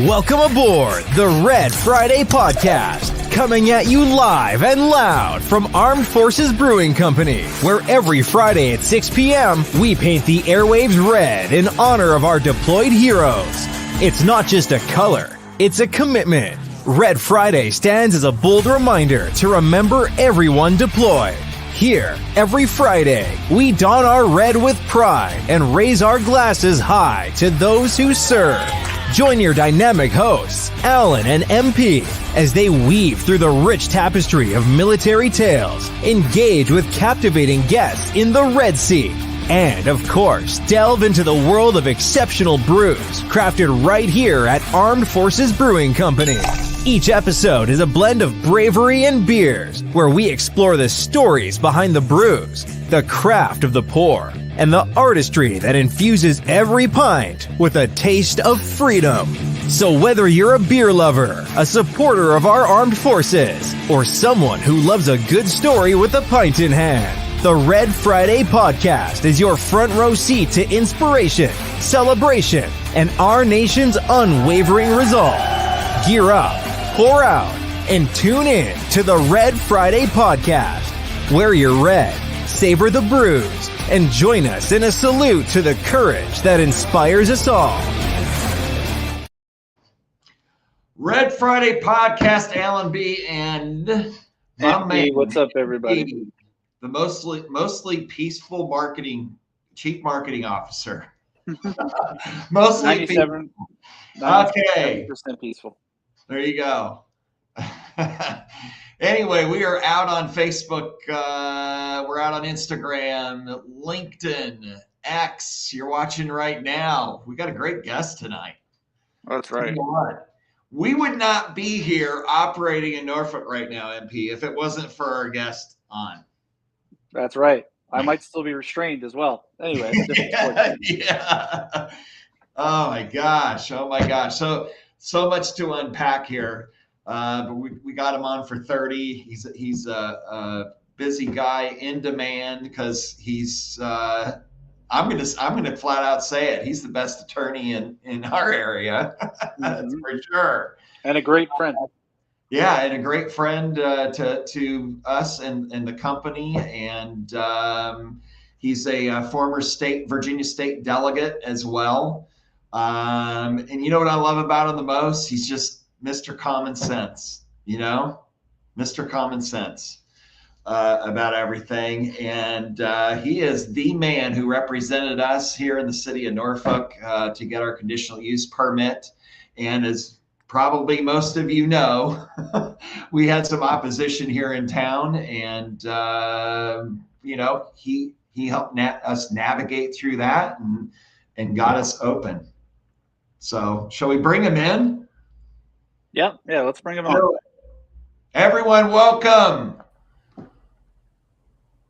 Welcome aboard the Red Friday Podcast, coming at you live and loud from Armed Forces Brewing Company, where every Friday at 6 p.m. we paint the airwaves red in honor of our deployed heroes. It's not just a color, it's a commitment. Red Friday stands as a bold reminder to remember everyone deployed. Here, every Friday, we don our red with pride and raise our glasses high to those who serve. Join your dynamic hosts, Alan and MP, as they weave through the rich tapestry of military tales, engage with captivating guests in the Red Sea, and, of course, delve into the world of exceptional brews crafted right here at Armed Forces Brewing Company. Each episode is a blend of bravery and beers, where we explore the stories behind the brews, the craft of the pour, and the artistry that infuses every pint with a taste of freedom. So whether you're a beer lover, a supporter of our armed forces, or someone who loves a good story with a pint in hand, the Red Friday Podcast is your front row seat to inspiration, celebration, and our nation's unwavering resolve. Gear up, pour out, and tune in to the Red Friday Podcast, where you're red, savor the brews, and join us in a salute to the courage that inspires us all. Red Friday Podcast, Alan B. and my man, what's up, everybody? The mostly peaceful chief marketing officer. Mostly 97% Okay. peaceful. There you go. Anyway, we are out on Facebook. We're out on Instagram, LinkedIn, X. You're watching right now. We got a great guest tonight. That's right. You know what? We would not be here operating in Norfolk right now, MP, if it wasn't for our guest on. That's right. I might still be restrained as well. Anyway. Yeah. Oh my gosh. So much to unpack here. But we got him on for 30. He's a busy guy, in demand, because he's I'm gonna flat out say it. He's the best attorney in our area. That's for sure. And a great friend. Yeah, and a great friend to us and the company. And he's a former Virginia State delegate as well. And you know what I love about him the most? He's just Mr. Common Sense, Mr. Common Sense about everything. And he is the man who represented us here in the city of Norfolk to get our conditional use permit. And as probably most of you know, we had some opposition here in town, and he helped us navigate through that and got us open. So shall we bring him in? Yeah, let's bring him on. Everyone, welcome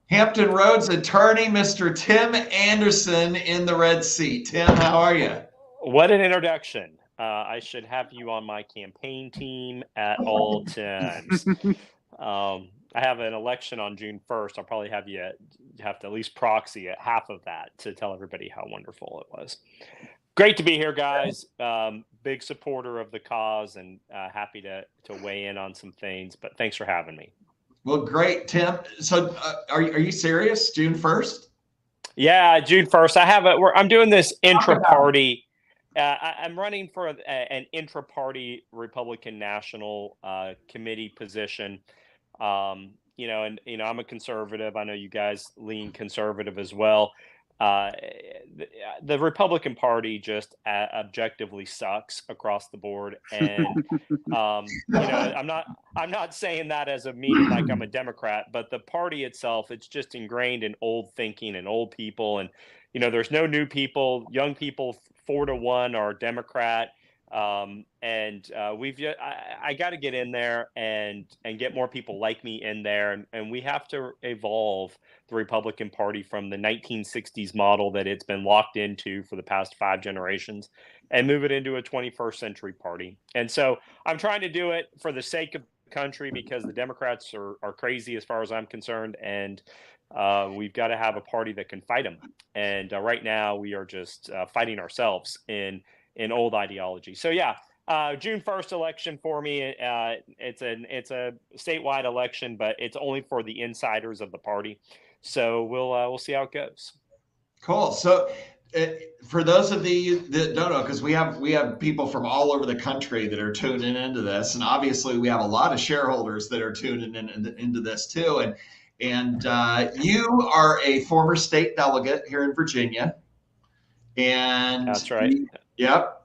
Hampton Roads attorney, Mr. Tim Anderson, in the Red Sea. Tim, how are you? What an introduction. I should have you on my campaign team at all times. I have an election on June 1st. I'll probably have to at least proxy at half of that to tell everybody how wonderful it was. Great to be here, guys. Big supporter of the cause, and happy to weigh in on some things. But thanks for having me. Well, great, Tim. So, are you serious? June 1st? Yeah, June 1st. I'm doing this intra-party. I'm running for an intra-party Republican National Committee position. I'm a conservative. I know you guys lean conservative as well. The Republican Party just objectively sucks across the board, and I'm not saying that as a meaning like I'm a Democrat, but the party itself, it's just ingrained in old thinking and old people, and there's no new people. Young people 4-1 are Democrat. I got to get in there and get more people like me in there, and we have to evolve the Republican Party from the 1960s model that it's been locked into for the past 5 generations and move it into a 21st century party. And so I'm trying to do it for the sake of the country, because the Democrats are crazy as far as I'm concerned, and we've got to have a party that can fight them. And right now we are just fighting ourselves in old ideology. So yeah, June 1st election for me. It's a statewide election, but it's only for the insiders of the party. So we'll see how it goes. Cool. So for those of you that don't know, because we have people from all over the country that are tuning into this, and obviously we have a lot of shareholders that are tuning into this too. And you are a former state delegate here in Virginia, and that's right. Yep.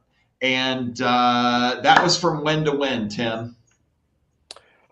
And that was from when to when, Tim?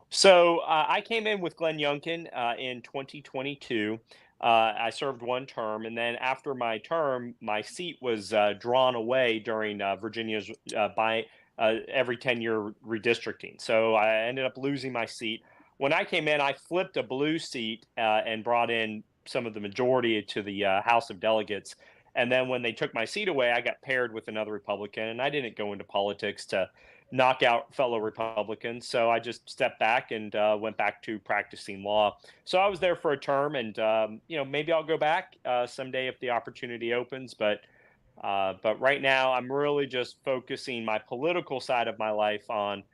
So I came in with Glenn Youngkin in 2022. I served one term, and then after my term, my seat was drawn away during Virginia's by every 10-year redistricting. So I ended up losing my seat. When I came in, I flipped a blue seat and brought in some of the majority to the House of Delegates. And then when they took my seat away, I got paired with another Republican, and I didn't go into politics to knock out fellow Republicans. So I just stepped back and went back to practicing law. So I was there for a term, and maybe I'll go back someday if the opportunity opens. But right now, I'm really just focusing my political side of my life on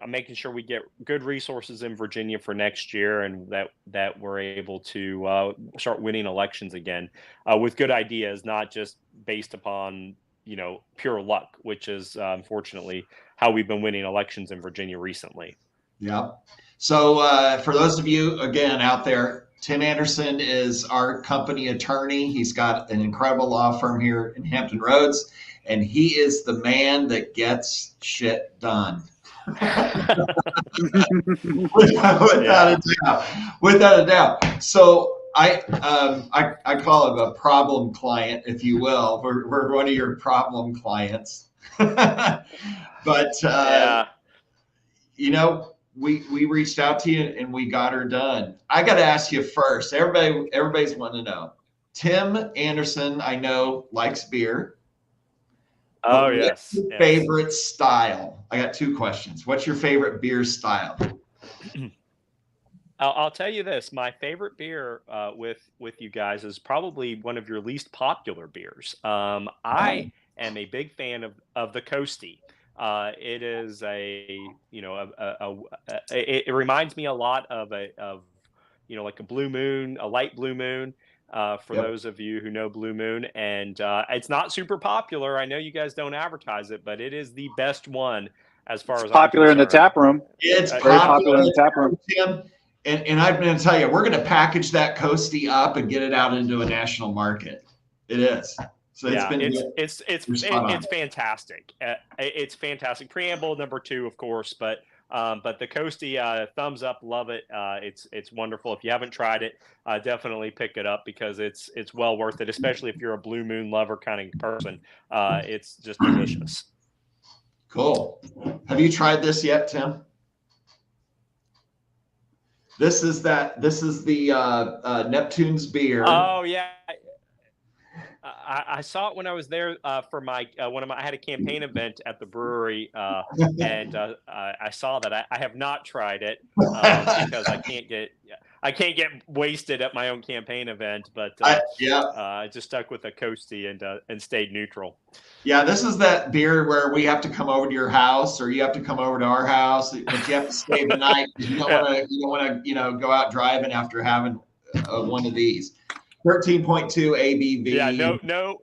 making sure we get good resources in Virginia for next year, and that we're able to start winning elections again with good ideas, not just based upon pure luck, which is unfortunately how we've been winning elections in Virginia recently. Yeah. So for those of you again out there, Tim Anderson is our company attorney. He's got an incredible law firm here in Hampton Roads, and he is the man that gets shit done. Without a doubt. So I call him a problem client, if you will. We're one of your problem clients. But we reached out to you and we got her done. I got to ask you first. Everybody's wanting to know. Tim Anderson, I know, likes beer. Oh, yes. What's your favorite style? I got two questions. What's your favorite beer style? I'll tell you this. My favorite beer with you guys is probably one of your least popular beers. I am a big fan of the Coastie. It is it reminds me a lot of like a Blue Moon, a light Blue Moon. For those of you who know Blue Moon, and it's not super popular. I know you guys don't advertise it, but it is the best one as far as popular in the tap room. It's very popular in the tap room. Tim, and I'm going to tell you, we're going to package that Coastie up and get it out into a national market. It is. So it's fantastic. It's fantastic. Preamble number 2, of course, but the Coastie, thumbs up, love it. It's wonderful. If you haven't tried it, definitely pick it up because it's well worth it, especially if you're a Blue Moon lover kind of person. It's just delicious. Cool. Have you tried this yet, Tim? This is the Neptune's beer. Oh yeah. I saw it when I was there for my I had a campaign event at the brewery, and I saw that. I have not tried it because I can't get wasted at my own campaign event. But I just stuck with the Coastie and stayed neutral. Yeah, this is that beer where we have to come over to your house, or you have to come over to our house, but you have to stay the night because you don't want to go out driving after having one of these. 13.2 ABV. Yeah, no.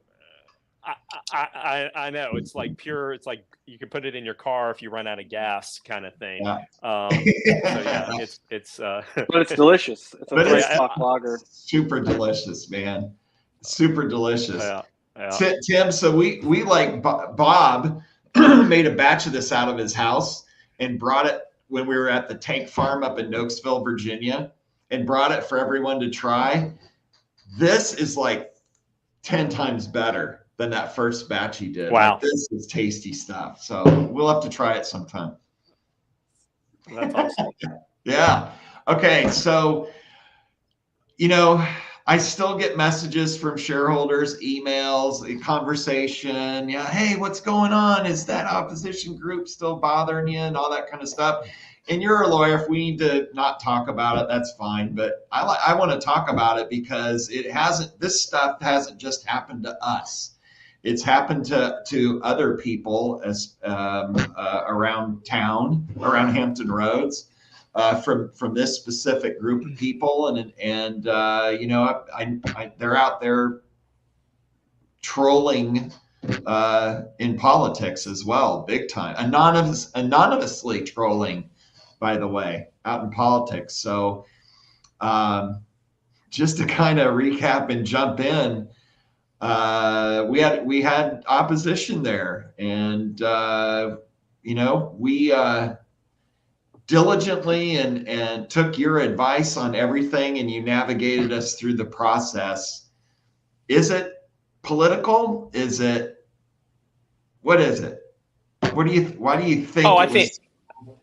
I know it's like pure. It's like you can put it in your car if you run out of gas, kind of thing. Yeah. So yeah, it's. But it's delicious. It's a great stock lager. Super delicious, man. Super delicious. Yeah. Tim, so we like Bob made a batch of this out of his house and brought it when we were at the Tank Farm up in Nokesville, Virginia, and brought it for everyone to try. This is like 10 times better than that first batch he did. Wow. Like, this is tasty stuff. So we'll have to try it sometime. That's awesome. Yeah. Okay. So, I still get messages from shareholders, emails, a conversation. Yeah. Hey, what's going on? Is that opposition group still bothering you and all that kind of stuff? And you're a lawyer. If we need to not talk about it, that's fine. But I want to talk about it because this stuff hasn't just happened to us. It's happened to other people as around town, around Hampton Roads, from this specific group of people, and you know, they're out there trolling in politics as well, big time, anonymously trolling, by the way, out in politics. So just to kind of recap and jump in, we had opposition there, and you know, we diligently and took your advice on everything, and you navigated us through the process. Is it political? Is it, what is it? Why do you think I it think was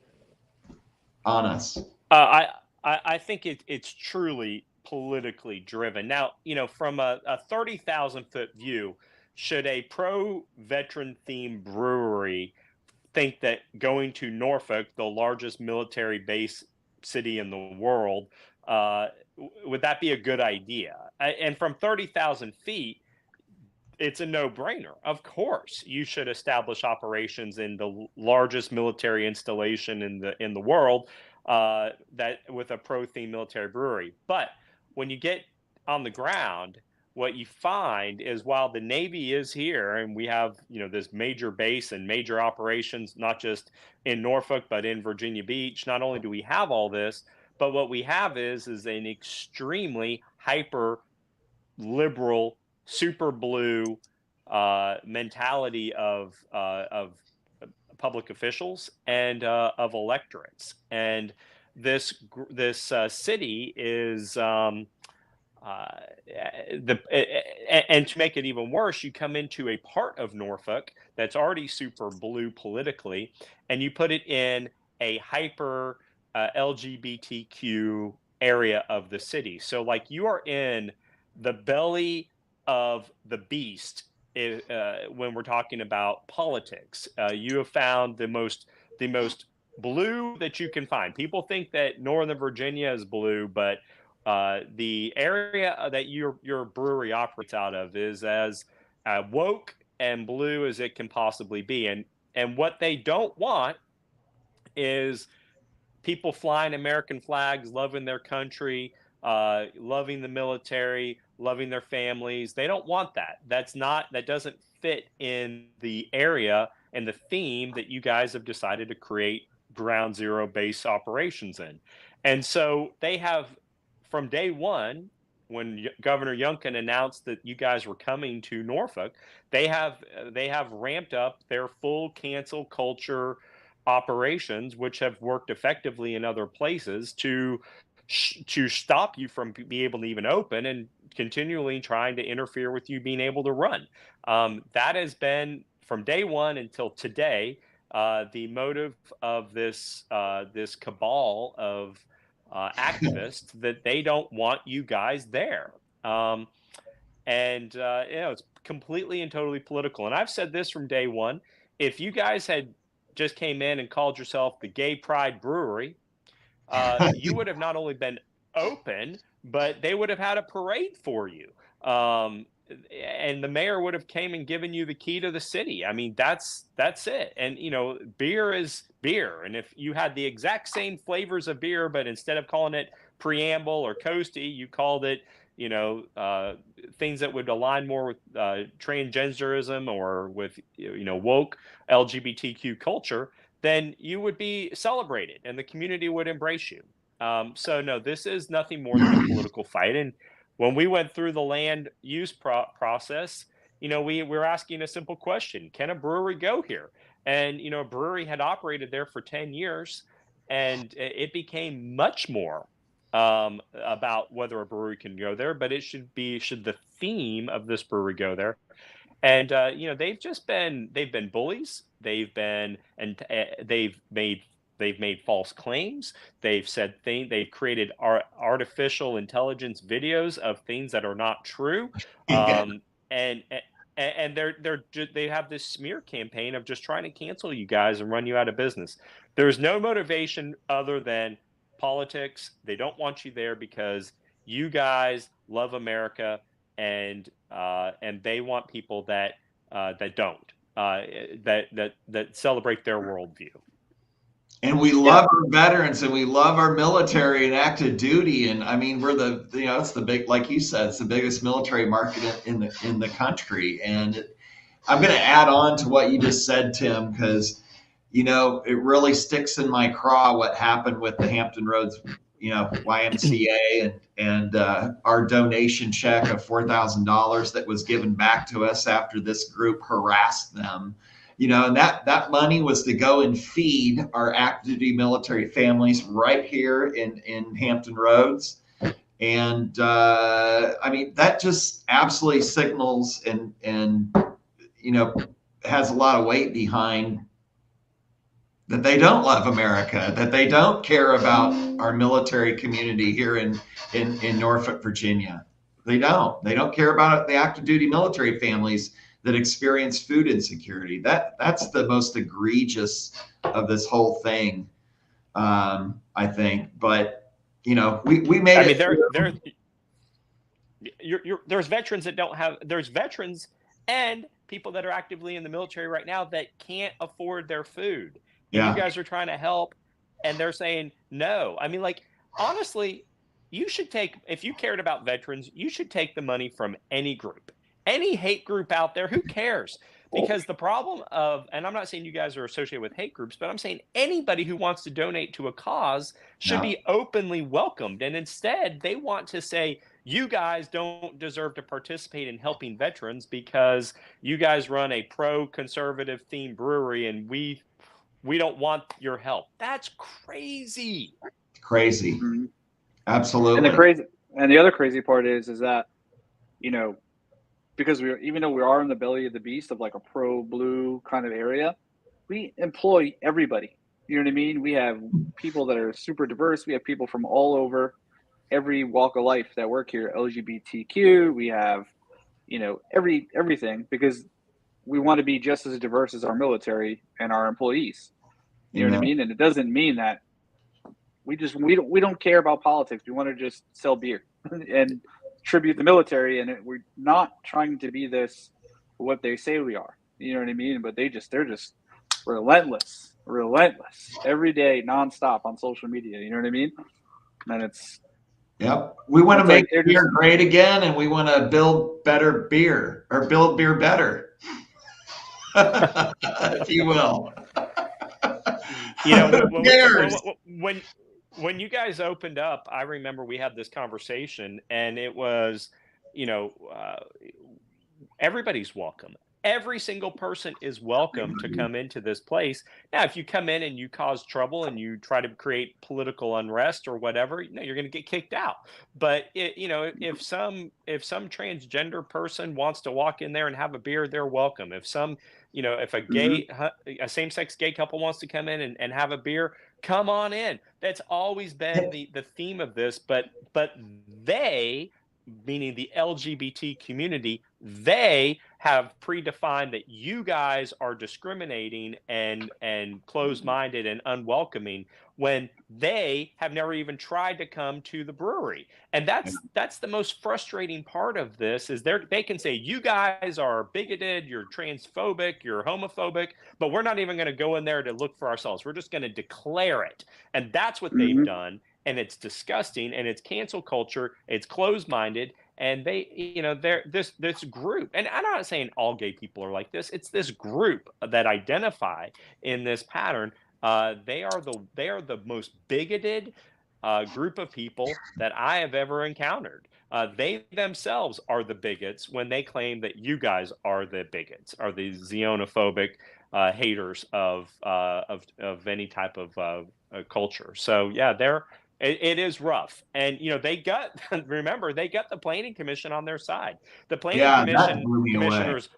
on us? I think it's truly politically driven. Now, you know, from a 30,000-foot view, should a pro-veteran themed brewery think that going to Norfolk, the largest military base city in the world, would that be a good idea? And from 30,000 feet, it's a no-brainer. Of course, you should establish operations in the largest military installation in the world, that with a pro-themed military brewery. But when you get on the ground, what you find is while the Navy is here and we have, you know, this major base and major operations, not just in Norfolk but in Virginia Beach, not only do we have all this, but what we have is an extremely hyper liberal, super blue mentality of public officials and of electorates. And this city is and to make it even worse, you come into a part of Norfolk that's already super blue politically, and you put it in a hyper LGBTQ area of the city. So like you are in the belly of the beast when we're talking about politics. You have found the most blue that you can find. People think that Northern Virginia is blue, but the area that your brewery operates out of is as woke and blue as it can possibly be. And what they don't want is people flying American flags, loving their country, loving the military, loving their families. They don't want that. That doesn't fit in the area and the theme that you guys have decided to create ground zero base operations in. And so they have, from day one, when Governor Youngkin announced that you guys were coming to Norfolk, they have ramped up their full cancel culture operations, which have worked effectively in other places to stop you from being able to even open, and continually trying to interfere with you being able to run. That has been from day one until today the motive of this cabal of activists, that they don't want you guys there. And you know, it's completely and totally political. And I've said this from day one: if you guys had just came in and called yourself the Gay Pride Brewery, you would have not only been open, but they would have had a parade for you. And the mayor would have came and given you the key to the city. I mean, that's it. And, you know, beer is beer. And if you had the exact same flavors of beer, but instead of calling it Preamble or Coastie, you called it, you know, things that would align more with transgenderism or with, you know, woke LGBTQ culture, then you would be celebrated and the community would embrace you. So no, this is nothing more than a political fight. And when we went through the land use process, you know, we were asking a simple question: can a brewery go here? And, you know, a brewery had operated there for 10 years, and it became much more about whether a brewery can go there, but it should the theme of this brewery go there? And you know, they've been bullies. They've made false claims. They've created artificial intelligence videos of things that are not true. And they have this smear campaign of just trying to cancel you guys and run you out of business. There's no motivation other than politics. They don't want you there because you guys love America, and they want people that that don't, that celebrate their worldview. And we love our veterans, and we love our military and active duty. And I mean, we're it's the big, like you said, it's the biggest military market in the country. And I'm going to add on to what you just said, Tim, because, it really sticks in my craw what happened with the Hampton Roads, YMCA and our donation check of $4,000 that was given back to us after this group harassed them. And that money was to go and feed our active duty military families right here in Hampton Roads. And I mean, that just absolutely signals and has a lot of weight behind that they don't love America, that they don't care about our military community here in Norfolk, Virginia. They don't care about the active duty military families that experience food insecurity. That's the most egregious of this whole thing, I think. But we made. I mean, there's veterans that don't have. There's veterans and people that are actively in the military right now that can't afford their food. And you guys are trying to help, and they're saying no. I mean, like, honestly, you should take, if you cared about veterans, you should take the money from any group. Any hate group out there, who cares? Because the problem of, and I'm not saying you guys are associated with hate groups, but I'm saying anybody who wants to donate to a cause should be openly welcomed. And instead, they want to say, you guys don't deserve to participate in helping veterans because you guys run a pro-conservative themed brewery and we don't want your help. That's crazy. Crazy. Mm-hmm. Absolutely. And the other crazy part is that, because even though we are in the belly of the beast of like a pro-blue kind of area, we employ everybody. You know what I mean? We have people that are super diverse. We have people from all over, every walk of life that work here. LGBTQ. We have, everything, because we want to be just as diverse as our military and our employees. You know what I mean? And it doesn't mean that we don't care about politics. We want to just sell beer and tribute the military, and we're not trying to be what they say we are. You know what I mean? But they're just relentless every day, nonstop on social media. You know what I mean? And it's we want to make beer great again, and we want to build better beer, or build beer better, if you will. When you guys opened up, I remember we had this conversation, and it was, everybody's welcome. Every single person is welcome to come into this place. Now, if you come in and you cause trouble and you try to create political unrest or whatever, you're going to get kicked out. But if some transgender person wants to walk in there and have a beer, they're welcome. If if a same-sex gay couple wants to come in and have a beer, come on in. That's always been the theme of this. But they, meaning the LGBT community, they have predefined that you guys are discriminating and closed-minded and unwelcoming when they have never even tried to come to the brewery. And that's the most frustrating part of this, is they can say, you guys are bigoted, you're transphobic, you're homophobic, but we're not even going to go in there to look for ourselves. We're just going to declare it. And that's what they've done. And it's disgusting, and it's cancel culture. It's closed-minded. And they're this group, and I'm not saying all gay people are like this. It's this group that identify in this pattern. They are the most bigoted group of people that I have ever encountered. They themselves are the bigots when they claim that you guys are the bigots, are the xenophobic haters of any type of culture. So yeah, it is rough. And, they got the Planning Commission on their side. The Planning Commission commissioners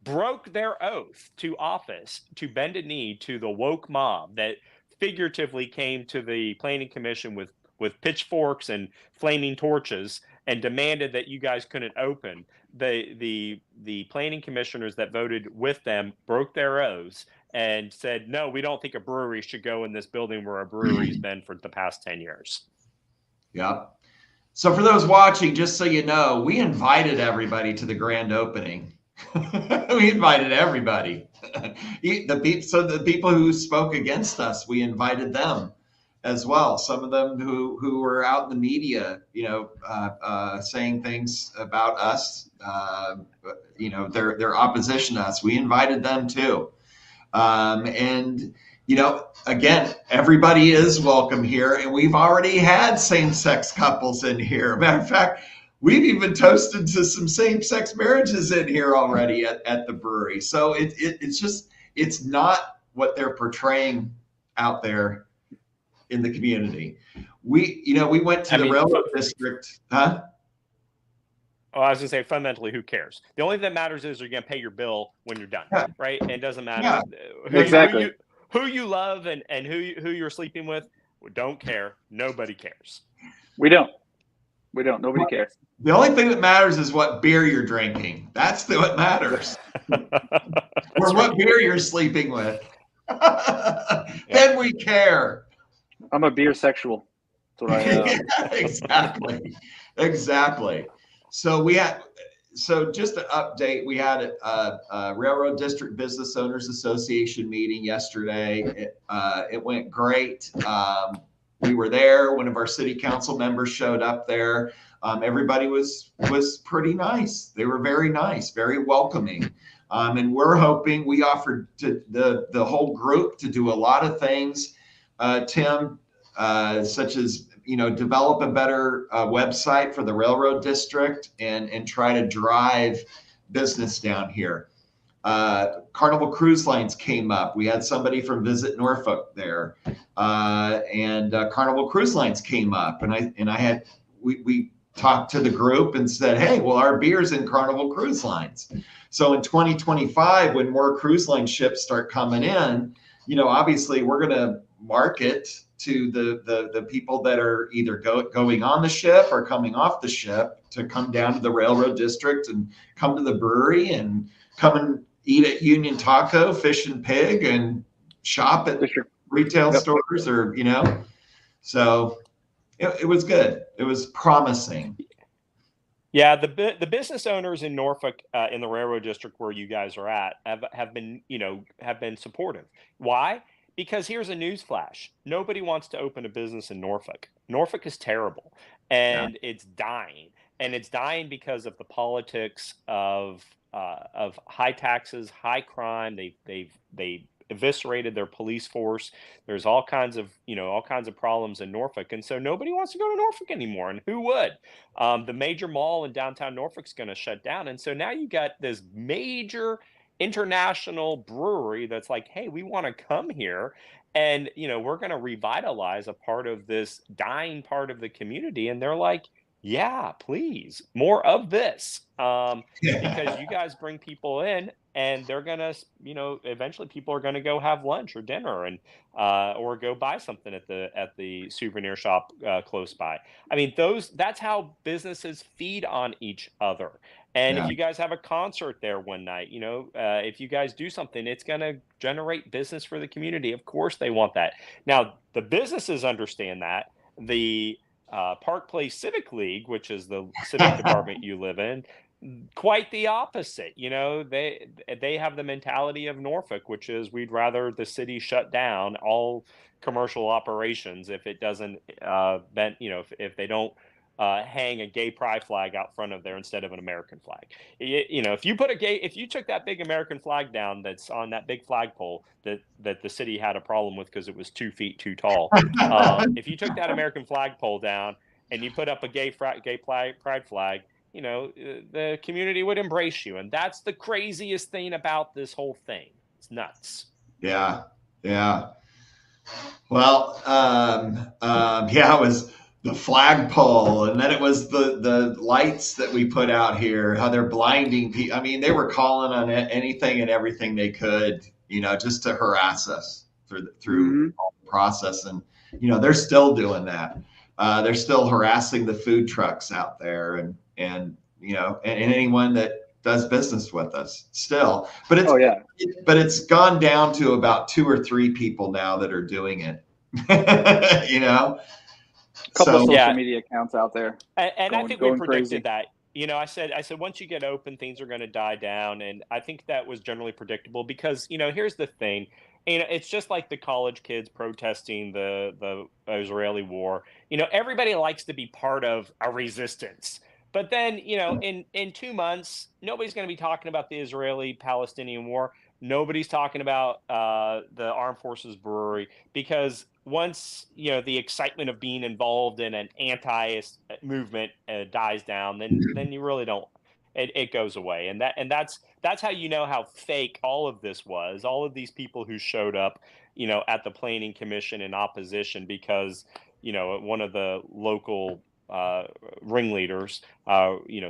broke their oath to office to bend a knee to the woke mob that figuratively came to the Planning Commission with pitchforks and flaming torches and demanded that you guys couldn't open. The planning commissioners that voted with them broke their oaths and said, no, we don't think a brewery should go in this building where a brewery's been for the past 10 years. Yeah. So for those watching, just so you know, we invited everybody to the grand opening. We invited everybody. The people who spoke against us, we invited them as well. Some of them who were out in the media, saying things about us, their opposition to us. We invited them too. Again, everybody is welcome here, and we've already had same-sex couples in here. Matter of fact, we've even toasted to some same-sex marriages in here already at the brewery. So it's not what they're portraying out there in the community. We went to the railroad district, huh? Oh, I was gonna say, fundamentally, who cares? The only thing that matters is you're gonna pay your bill when you're done, right? And it doesn't matter who you love and who you're sleeping with. We don't care. Nobody cares. We don't. Nobody cares. The only thing that matters is what beer you're drinking. That's what matters. Or what beer you're sleeping with. Then we care. I'm a beer sexual. That's what I am. Yeah, exactly. So just an update, we had a Railroad District Business Owners Association meeting yesterday. It went great. We were there. One of our city council members showed up there. Everybody was pretty nice. They were very nice, very welcoming. And we're hoping, we offered to the whole group to do a lot of things, Tim, such as develop a better website for the railroad district and try to drive business down here. Carnival Cruise Lines came up. We had somebody from Visit Norfolk there, and Carnival Cruise Lines came up, and we talked to the group and said, hey, well, our beer's in Carnival Cruise Lines. So in 2025, when more cruise line ships start coming in, obviously we're going to market to the people that are either going on the ship or coming off the ship to come down to the railroad district and come to the brewery and come and eat at Union Taco, Fish and Pig, and shop at retail stores, or so it was good. It was promising. Yeah, the business owners in Norfolk, in the railroad district where you guys are at, have been supportive. Why? Because here's a news flash. Nobody wants to open a business in Norfolk. Norfolk is terrible, and it's dying. And it's dying because of the politics of high taxes, high crime. They eviscerated their police force. There's all kinds of problems in Norfolk, and so nobody wants to go to Norfolk anymore. And who would? The major mall in downtown Norfolk's going to shut down, and so now you got this major international brewery that's like, hey, we want to come here, and we're going to revitalize a part of this dying part of the community. And they're like, yeah, please, more of this, because you guys bring people in, and they're gonna, eventually people are gonna go have lunch or dinner, and or go buy something at the souvenir shop close by. I mean, that's how businesses feed on each other. And if you guys have a concert there one night, if you guys do something, it's going to generate business for the community. Of course, they want that. Now, the businesses understand that. The Park Place Civic League, which is the civic department you live in, quite the opposite. They have the mentality of Norfolk, which is we'd rather the city shut down all commercial operations if it doesn't, if they don't hang a gay pride flag out front of there instead of an American flag. If you took that big American flag down that's on that big flagpole that the city had a problem with because it was 2 feet too tall, if you took that American flagpole down and you put up a gay pride flag, the community would embrace you. And that's the craziest thing about this whole thing. It's nuts. Yeah. Well, it was the flagpole, and then it was the lights that we put out here, how they're blinding people. I mean, they were calling on anything and everything they could, just to harass us through all the process. And, they're still doing that. They're still harassing the food trucks out there and anyone that does business with us still. But it's gone down to about 2 or 3 people now that are doing it, Couple of social media accounts out there. And I think we predicted that. I said once you get open, things are going to die down, and I think that was generally predictable because here's the thing, it's just like the college kids protesting the Israeli war. Everybody likes to be part of a resistance, but then in 2 months, nobody's going to be talking about the Israeli-Palestinian war. Nobody's talking about the Armed Forces Brewery because once the excitement of being involved in an anti movement dies down, then you really don't. It goes away, and that's how how fake all of this was. All of these people who showed up, at the Planning Commission in opposition because one of the local ringleaders,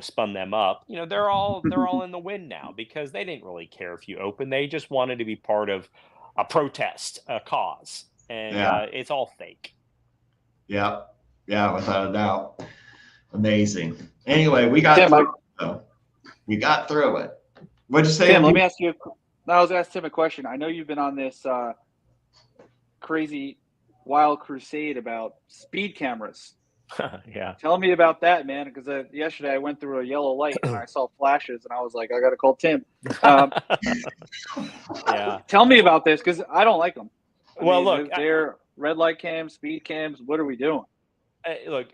spun them up. They're all in the wind now because they didn't really care if you open. They just wanted to be part of a protest, a cause, and it's all fake. Yeah, without a doubt. Amazing. Anyway, we got through it. What'd you say? Tim, let me ask you. I was asking Tim a question. I know you've been on this crazy, wild crusade about speed cameras. Yeah. Tell me about that, man. Because yesterday I went through a yellow light and I saw flashes, and I was like, I got to call Tim. Yeah. Tell me about this because I don't like them. Look, they're red light cams, speed cams. What are we doing? Look,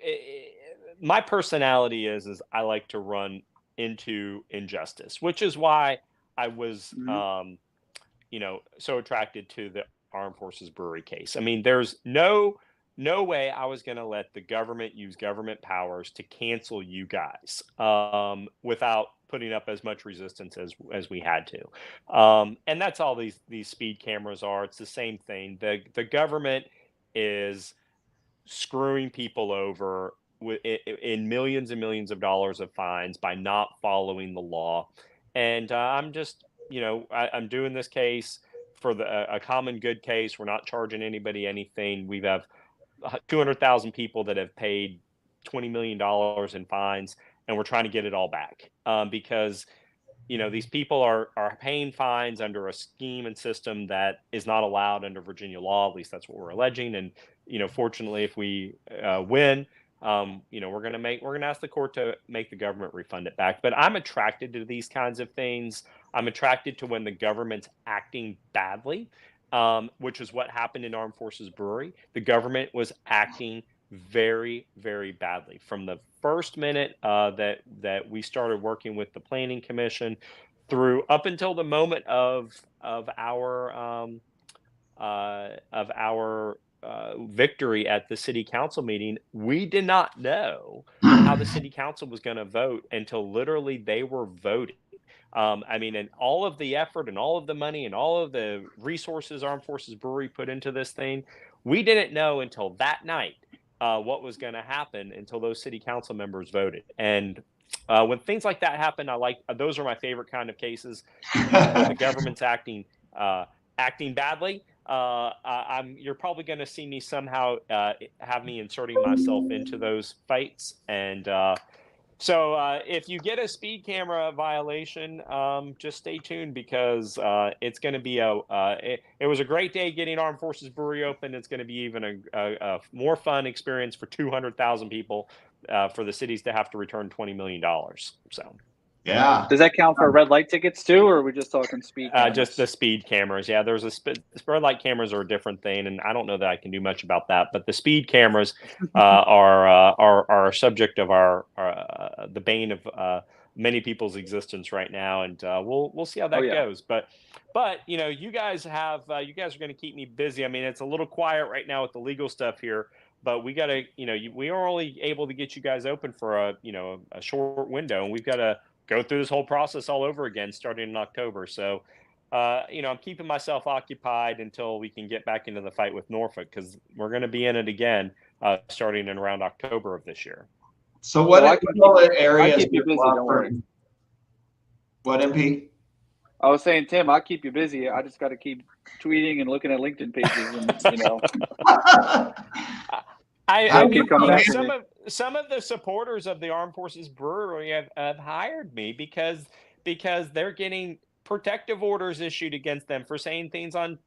my personality is I like to run into injustice, which is why I was, so attracted to the Armed Forces Brewery case. I mean, there's no way I was going to let the government use government powers to cancel you guys without putting up as much resistance as we had to. And that's all these speed cameras are. It's the same thing. The government is screwing people over in millions and millions of dollars of fines by not following the law. And I'm just, I'm doing this case for a common good case. We're not charging anybody anything. We have 200,000 people that have paid $20 million in fines, and we're trying to get it all back because these people are paying fines under a scheme and system that is not allowed under Virginia law. At least that's what we're alleging. And fortunately, if we win, we're going to ask the court to make the government refund it back. But I'm attracted to these kinds of things. I'm attracted to when the government's acting badly. Which is what happened in Armed Forces Brewery. The government was acting very, very badly from the first minute that we started working with the Planning Commission through up until the moment of our victory at the city council meeting. We did not know how the city council was going to vote until literally they were voting. And all of the effort and all of the money and all of the resources Armed Forces Brewery put into this thing, we didn't know until that night what was going to happen until those city council members voted. And when things like that happen, those are my favorite kind of cases. When the government's acting badly, you're probably going to see me somehow have me inserting myself into those fights. And so if you get a speed camera violation, just stay tuned because it's going to be it was a great day getting Armed Forces Brewery open. It's going to be even a more fun experience for 200,000 people for the cities to have to return $20 million. So. Yeah. Does that count for red light tickets too, or are we just talking speed cameras? Just the speed cameras. Yeah, there's red light cameras are a different thing, and I don't know that I can do much about that. But the speed cameras are a subject of the bane of many people's existence right now, and we'll see how that goes. But you guys are going to keep me busy. I mean, it's a little quiet right now with the legal stuff here. But we got to, we are only able to get you guys open for a short window, and we've got to go through this whole process all over again starting in October. So, I'm keeping myself occupied until we can get back into the fight with Norfolk because we're going to be in it again starting in around October of this year. So what areas? I keep you busy, don't worry. What, MP? I was saying, Tim, I'll keep you busy. I just got to keep tweeting and looking at LinkedIn pages and, some of the supporters of the Armed Forces Brewery have hired me because they're getting protective orders issued against them for saying things on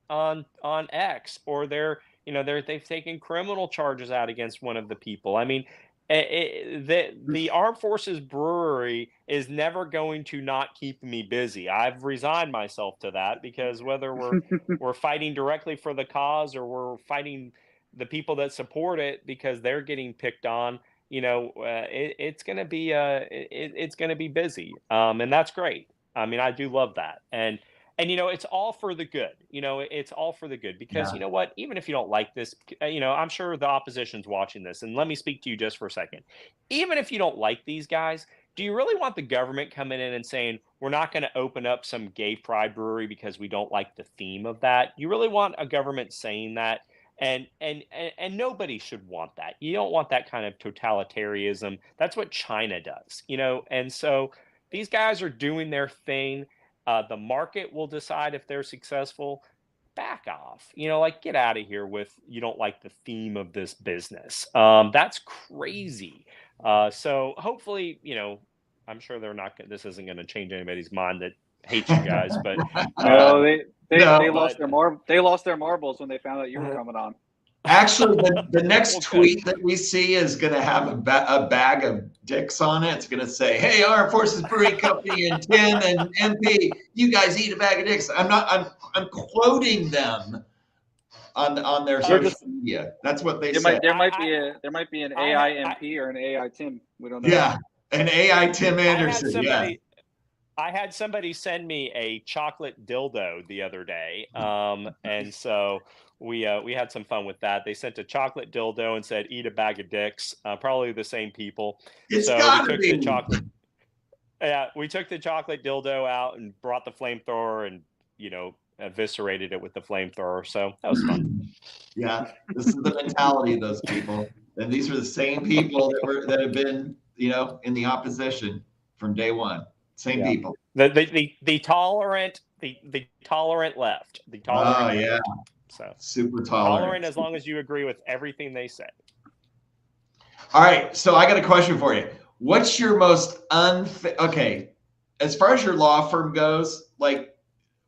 X, or they've taken criminal charges out against one of the people. I mean, the Armed Forces Brewery is never going to not keep me busy. I've resigned myself to that because whether we're fighting directly for the cause or we're fighting the people that support it because they're getting picked on, it's going to be it's going to be busy, and that's great. I mean, I do love that, and it's all for the good. It's all for the good because Yeah. you know what? Even if you don't like this, I'm sure the opposition's watching this. And let me speak to you just for a second. Even if you don't like these guys, do you really want the government coming in and saying we're not going to open up some gay pride brewery because we don't like the theme of that? You really want a government saying that? And nobody should want that. You don't want that kind of totalitarianism. That's what China does, And so these guys are doing their thing. The market will decide if they're successful. Back off, like get out of here with you don't like the theme of this business. That's crazy. So hopefully, I'm sure they're not. This isn't going to change anybody's mind that hates you guys, but No, they No, lost they lost their marbles when they found out you were coming on. Actually, the next Okay. tweet that we see is going to have a bag of dicks on it. It's going to say, "Hey, Armed Forces Brewing Company and Tim and MP, you guys eat a bag of dicks." I'm quoting them on their They're social media. That's what they There say. might be an AI MP or an AI Tim. We don't know. Yeah, an AI Tim I had Anderson. Yeah. somebody. I had somebody send me a chocolate dildo the other day, and so we had some fun with that. They sent a chocolate dildo and said, "Eat a bag of dicks." Probably the same people. It's So we gotta took be. the chocolate. Yeah, we took the chocolate dildo out and brought the flamethrower and eviscerated it with the flamethrower. So that was fun. Yeah, this is the mentality of those people, and these are the same people that have been in the opposition from day one. Same Yeah. people. The tolerant left. The tolerant. Oh left. yeah, So super tolerant tolerant. as long as you agree with everything they say. All right, so I got a question for you. What's your most okay, as far as your law firm goes, like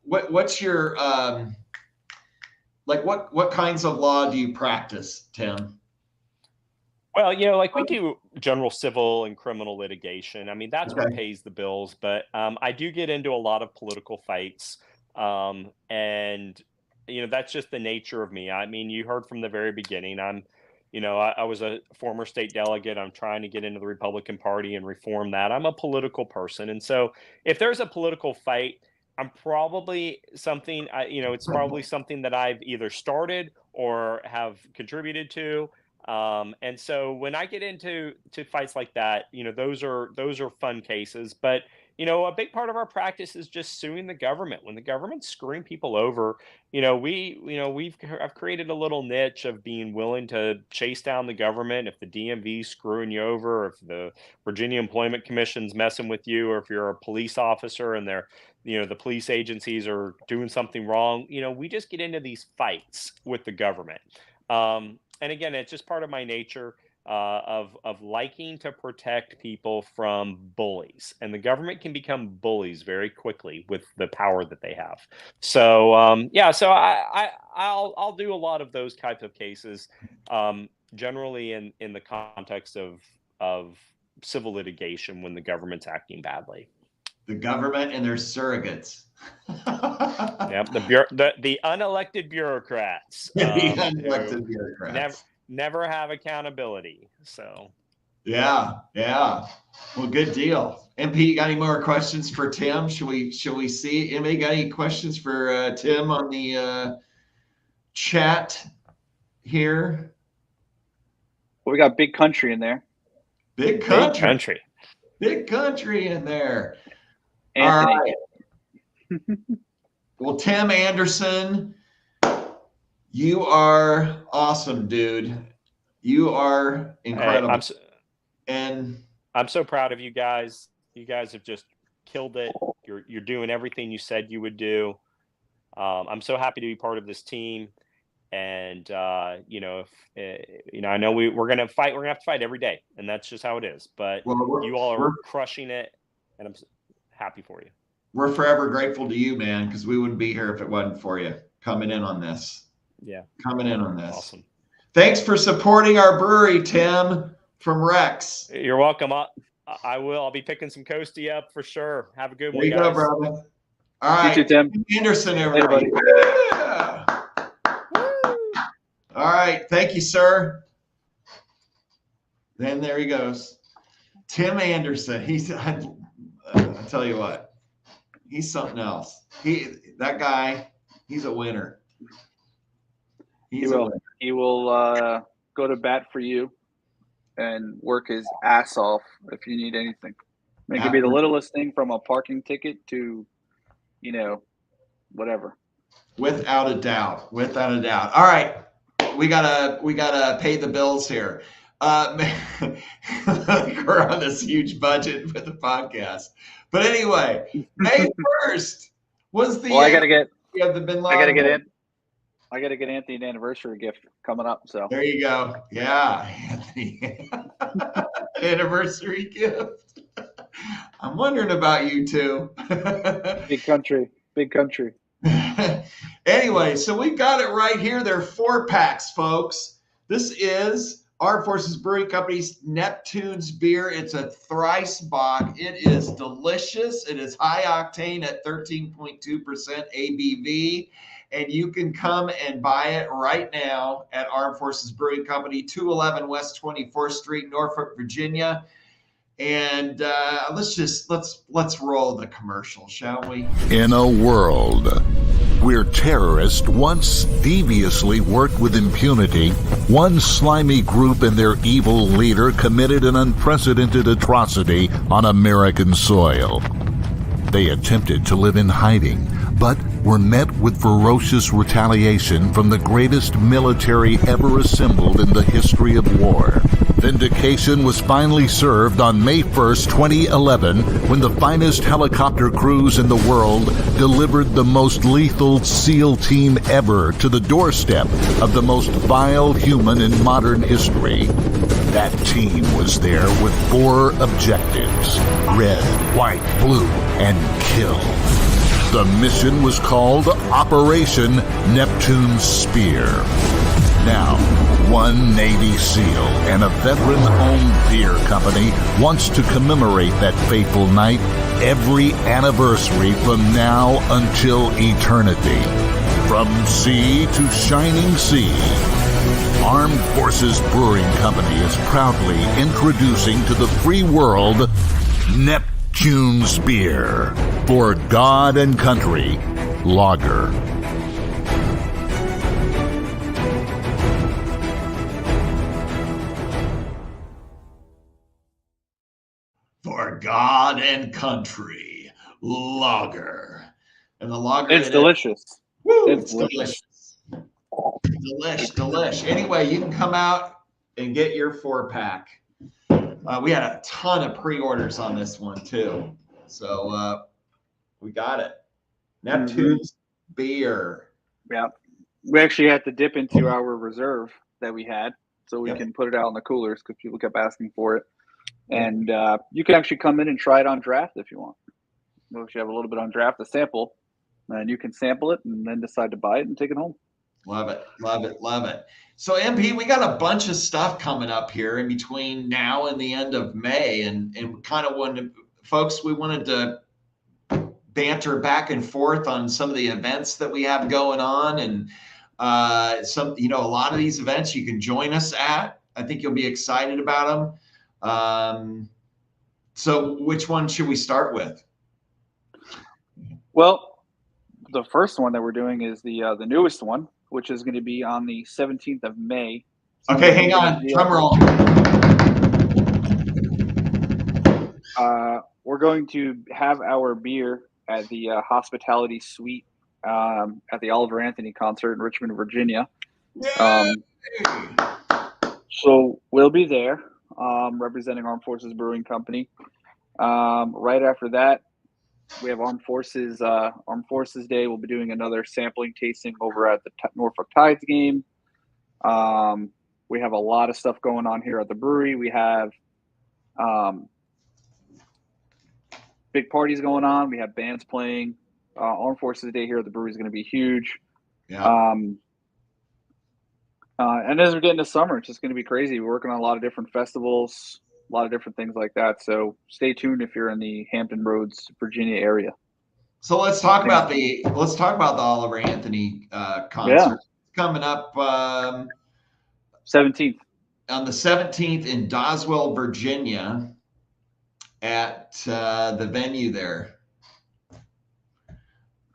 what's your like what kinds of law do you practice, Tim? Well, like we do general civil and criminal litigation. I mean, that's what Okay. pays the bills. But I do get into a lot of political fights, and that's just the nature of me. I mean, you heard from the very beginning. I was a former state delegate. I'm trying to get into the Republican Party and reform that. I'm a political person, and so if there's a political fight, I'm probably something. It's probably something that I've either started or have contributed to. And so when I get into fights like that, those are fun cases. But a big part of our practice is just suing the government. When the government's screwing people over, I've created a little niche of being willing to chase down the government if the DMV's screwing you over, or if the Virginia Employment Commission's messing with you, or if you're a police officer and they're the police agencies are doing something wrong. We just get into these fights with the government. And again, it's just part of my nature of liking to protect people from bullies, and the government can become bullies very quickly with the power that they have. So so I'll do a lot of those types of cases, generally in the context of civil litigation when the government's acting badly. The government and their surrogates. Yep, the unelected bureaucrats. The unelected bureaucrats. Never have accountability. So yeah. Well, good deal. MP, you got any more questions for Tim? Should we see? Anybody got any questions for Tim on the chat here? Well, we got Big Country in there. Big country. Big country. Big country in there. Anthony. All right. Well, Tim Anderson, you are awesome, dude. You are incredible. I'm so proud of you guys. You guys have just killed it. You're doing everything you said you would do. I'm so happy to be part of this team. And I know we're gonna fight. We're gonna have to fight every day, and that's just how it is. But you all are crushing it, and I'm happy for you. We're forever grateful to you, man, because we wouldn't be here if it wasn't for you coming in on this. Yeah, coming in on this. Awesome. Thanks for supporting our brewery, Tim. from Rex. You're welcome. I will. I'll be picking some Coastie up for sure. Have a good There one, you guys. go, brother. All right. You too, Tim. Anderson, everybody. Yeah. All right. Thank you, sir. Then there he goes. Tim Anderson. I'll tell you what. He's something else. That guy, he's a winner. He will go to bat for you and work his ass off if you need anything. It could be the littlest thing from a parking ticket to, whatever. Without a doubt. Without a doubt. All right. We gotta pay the bills here. We're on this huge budget for the podcast. But anyway, May 1st was the I gotta get Bin Laden. I gotta get Anthony an anniversary gift coming up. So there you go. Yeah, Anthony. Anniversary gift. I'm wondering about you too. Big country. Anyway, so we got it right here. They're 4-packs, folks. This is Armed Forces Brewing Company's Neptune's beer. It's a thrice bock. It is delicious. It is high octane at 13.2% ABV. And you can come and buy it right now at Armed Forces Brewing Company, 211 West 24th Street, Norfolk, Virginia. And let's roll the commercial, shall we? In a world where terrorists once deviously worked with impunity, one slimy group and their evil leader committed an unprecedented atrocity on American soil. They attempted to live in hiding, but were met with ferocious retaliation from the greatest military ever assembled in the history of war. Vindication was finally served on May 1st, 2011, when the finest helicopter crews in the world delivered the most lethal SEAL team ever to the doorstep of the most vile human in modern history. That team was there with 4 objectives: red, white, blue, and kill. The mission was called Operation Neptune's Spear. Now, one Navy SEAL and a veteran-owned beer company wants to commemorate that fateful night every anniversary from now until eternity. From sea to shining sea, Armed Forces Brewing Company is proudly introducing to the free world Neptune's Beer. For God and Country, Lager. For God and Country, Lager. And the lager. It's delicious. Woo, it's delicious. Delish. Anyway, you can come out and get your 4-pack. We had a ton of pre-orders on this one too. So we got it. Neptune's beer. Yeah. We actually had to dip into our reserve that we had so we can put it out in the coolers because people kept asking for it. And you can actually come in and try it on draft if you want. We'll actually have a little bit on draft to sample. And you can sample it and then decide to buy it and take it home. Love it. So, MP, we got a bunch of stuff coming up here in between now and the end of May. And kind of wanted to banter back and forth on some of the events that we have going on. And a lot of these events you can join us at. I think you'll be excited about them. So which one should we start with? Well, the first one that we're doing is the newest one, which is going to be on the 17th of May. Okay, hang on. Drum roll. We're going to have our beer at the Hospitality Suite at the Oliver Anthony concert in Richmond, Virginia. So we'll be there representing Armed Forces Brewing Company. Right after that, we have Armed Forces Day. We'll be doing another sampling tasting over at the Norfolk Tides game. We have a lot of stuff going on here at the brewery. We have big parties going on. We have bands playing. Armed Forces Day here at the brewery is going to be huge. Yeah. And as we're getting to summer, it's just going to be crazy. We're working on a lot of different festivals, a lot of different things like that. So stay tuned if you're in the Hampton Roads, Virginia area. So let's talk about the Oliver Anthony concert coming up 17th on the 17th in Doswell, Virginia, at the venue there.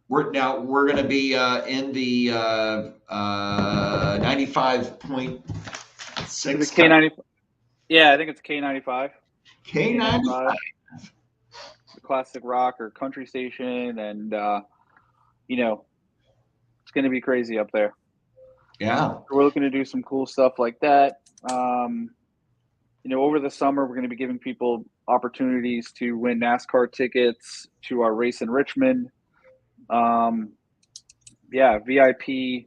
We're going to be in the 95.6. K90. Yeah, I think it's K95. K95. The classic rock or country station, and it's going to be crazy up there. Yeah, we're looking to do some cool stuff like that. Over the summer, we're going to be giving people opportunities to win NASCAR tickets to our race in Richmond. VIP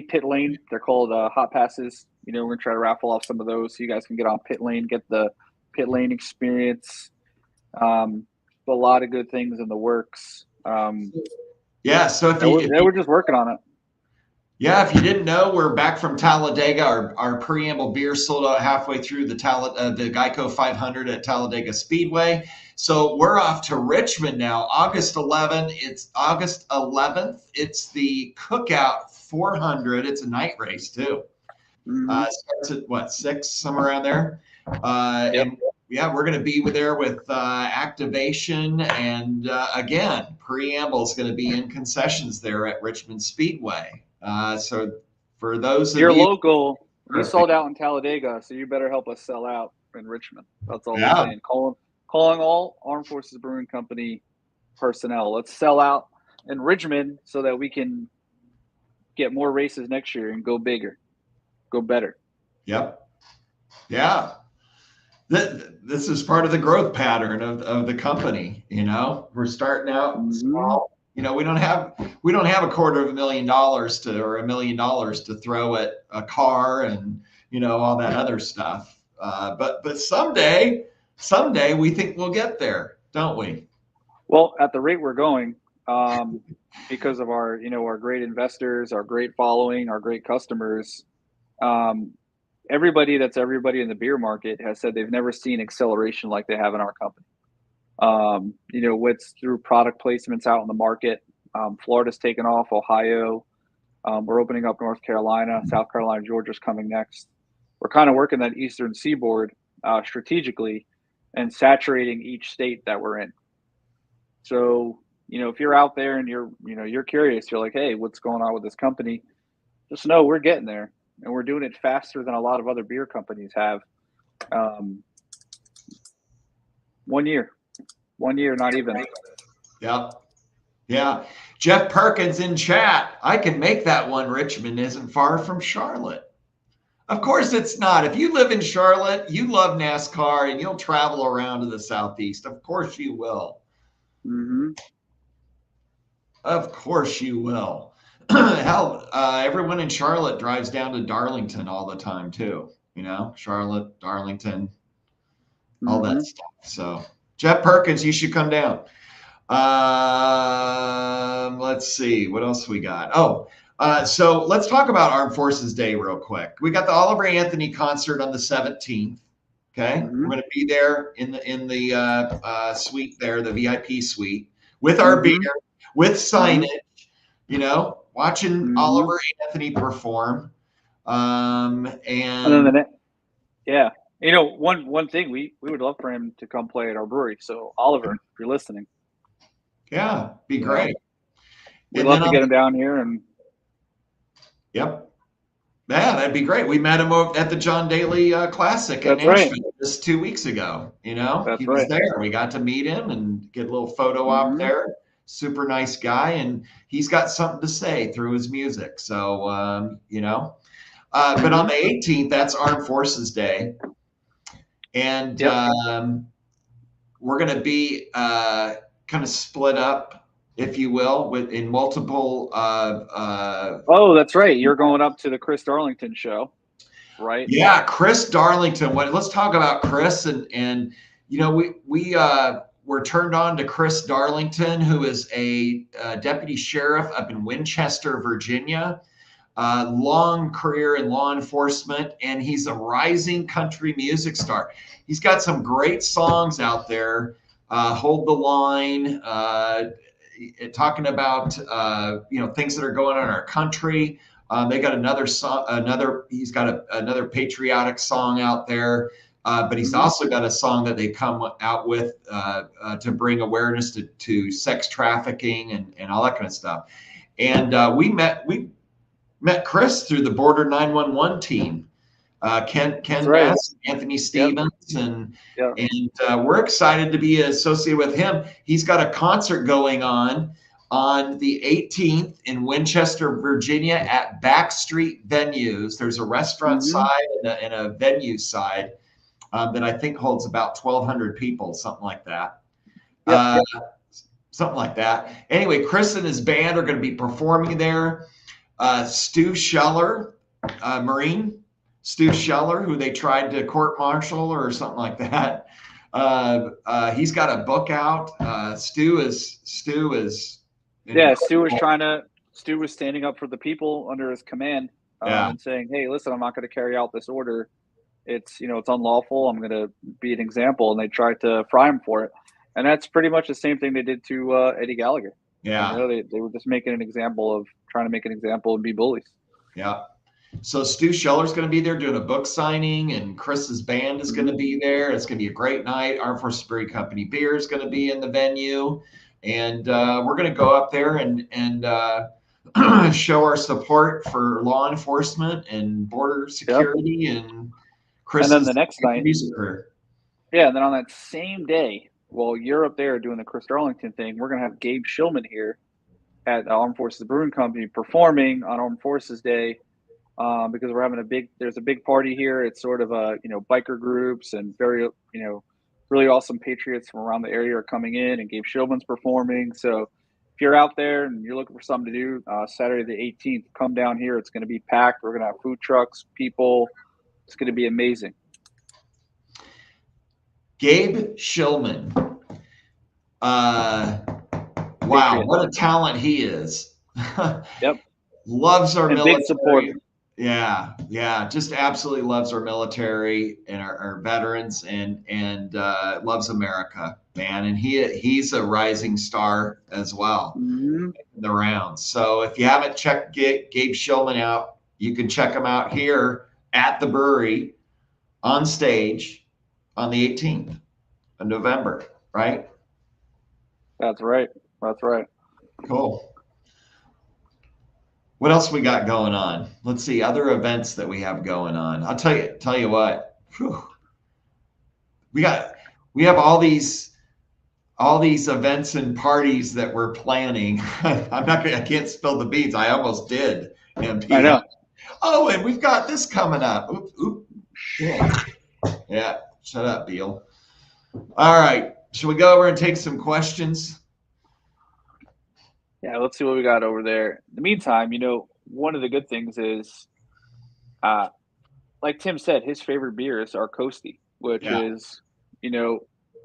pit lane. They're called hot passes. We're going to try to raffle off some of those so you guys can get on pit lane, get the pit lane experience. A lot of good things in the works. So if we're just working on it. Yeah, if you didn't know, we're back from Talladega. Our Preamble beer sold out halfway through the Geico 500 at Talladega Speedway. So we're off to Richmond now, August 11th. It's August 11th. It's the Cookout 400. It's a night race too. Starts at 6, somewhere around there. And we're going to be there with activation, and again, Preamble is going to be in concessions there at Richmond Speedway. So for those you're local, you sold out in Talladega, so you better help us sell out in Richmond. That's all I'm saying. Calling all Armed Forces Brewing Company personnel. Let's sell out in Richmond so that we can get more races next year and go bigger, go better. Yep. Yeah. This is part of the growth pattern of the company. We're starting out small. We don't have $250,000 or $1 million to throw at a car and all that other stuff. But someday we think we'll get there, don't we? Well, at the rate we're going, because of our our great investors, our great following, our great customers, everybody in the beer market has said they've never seen acceleration like they have in our company. What's through product placements out in the market. Florida's taken off, Ohio. We're opening up North Carolina, South Carolina, Georgia's coming next. We're kind of working that Eastern Seaboard strategically and saturating each state that we're in. So, if you're out there and you're curious, you're like, hey, what's going on with this company? Just know we're getting there, and we're doing it faster than a lot of other beer companies have. 1 year, not even. Yeah. Jeff Perkins in chat. I can make that one. Richmond isn't far from Charlotte. Of course it's not. If you live in Charlotte, you love NASCAR, and you'll travel around to the Southeast. Of course you will. Mm-hmm. Of course you will. Hell, everyone in Charlotte drives down to Darlington all the time too. Charlotte, Darlington, all that stuff. So Jeff Perkins, you should come down. Let's see what else we got. So let's talk about Armed Forces Day real quick. We got the Oliver Anthony concert on the 17th. Okay, we're going to be there in the suite there, the VIP suite, with our beer, with signage. Watching Oliver Anthony perform. One thing we would love for him to come play at our brewery. So Oliver, if you're listening. Yeah, be great. We'd love to get him down here. And yep. Yeah, that'd be great. We met him at the John Daly Classic in Nashville just 2 weeks ago. He was there. We got to meet him and get a little photo op there. Super nice guy, and he's got something to say through his music. So, but on the 18th, that's Armed Forces Day. And we're going to be kind of split up, if you will, in multiple. That's right. You're going up to the Chris Darlington show, right? Yeah, Chris Darlington. Let's talk about Chris, and we're turned on to Chris Darlington, who is a deputy sheriff up in Winchester, Virginia. long career in law enforcement, and he's a rising country music star. He's got some great songs out there. Hold the Line, talking about things that are going on in our country. They got another song, he's got another patriotic song out there. But he's also got a song that they come out with to bring awareness to sex trafficking and all that kind of stuff. And we met Chris through the Border 911 team. Ken right. Bass, Anthony Stevens, and we're excited to be associated with him. He's got a concert going on the 18th in Winchester, Virginia at Backstreet Venues. There's a restaurant side and a venue side that I think holds about 1,200 people, something like that. Something like that. Anyway, Chris and his band are going to be performing there. Stu Scheller, Marine Stu Scheller, who they tried to court-martial or something like that. He's got a book out. Stu was standing up for the people under his command and saying, hey, listen, I'm not going to carry out this order. It's unlawful. I'm going to be an example. And they tried to fry him for it. And that's pretty much the same thing they did to Eddie Gallagher. Yeah. They were just trying to make an example and be bullies. Yeah. So Stu Scheller's going to be there doing a book signing, and Chris's band is going to be there. It's going to be a great night. Armed Forces Brewing Company beer is going to be in the venue. And we're going to go up there and show our support for law enforcement and border security and Chris's and then the next night, music career. Yeah, and then on that same day, while you're up there doing the Chris Darlington thing, we're going to have Gabe Shillman here at the Armed Forces Brewing Company performing on Armed Forces Day because we're having there's a big party here. It's sort of biker groups and very, really awesome patriots from around the area are coming in, and Gabe Shillman's performing. So if you're out there and you're looking for something to do, Saturday the 18th, come down here. It's going to be packed. We're going to have food trucks, people. It's going to be amazing. Gabe Shillman. Wow, what a talent he is. Yep. Loves our military. Big support. Yeah. Just absolutely loves our military and our veterans and loves America, man. And he's a rising star as well in the rounds. So if you haven't checked Gabe Shillman out, you can check him out here at the brewery on stage on the 18th of November, right? That's right. Cool. What else we got going on? Let's see, other events that we have going on. I'll tell you what. Whew. We have all these events and parties that we're planning. I can't spill the beans. I almost did. MP. I know. Oh, and we've got this coming up. Oop. Yeah. Shut up, Beal. All right. Should we go over and take some questions? Yeah, let's see what we got over there. In the meantime, one of the good things is, like Tim said, his favorite beers are Coastie, which is, and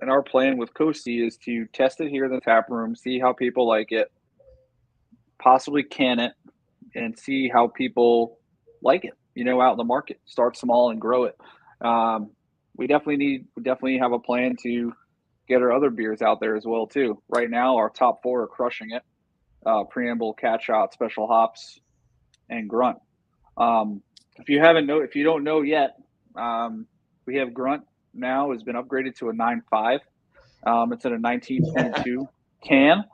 our plan with Coastie is to test it here in the tap room, see how people like it, possibly can it, and see how people like it, out in the market. Start small and grow it. We definitely have a plan to get our other beers out there as well too. Right now, our top 4 are crushing it. Preamble, Cat Shot, Special Hops, and Grunt. If you don't know yet, we have Grunt now has been upgraded to a 9.5. It's in a 19.2 can,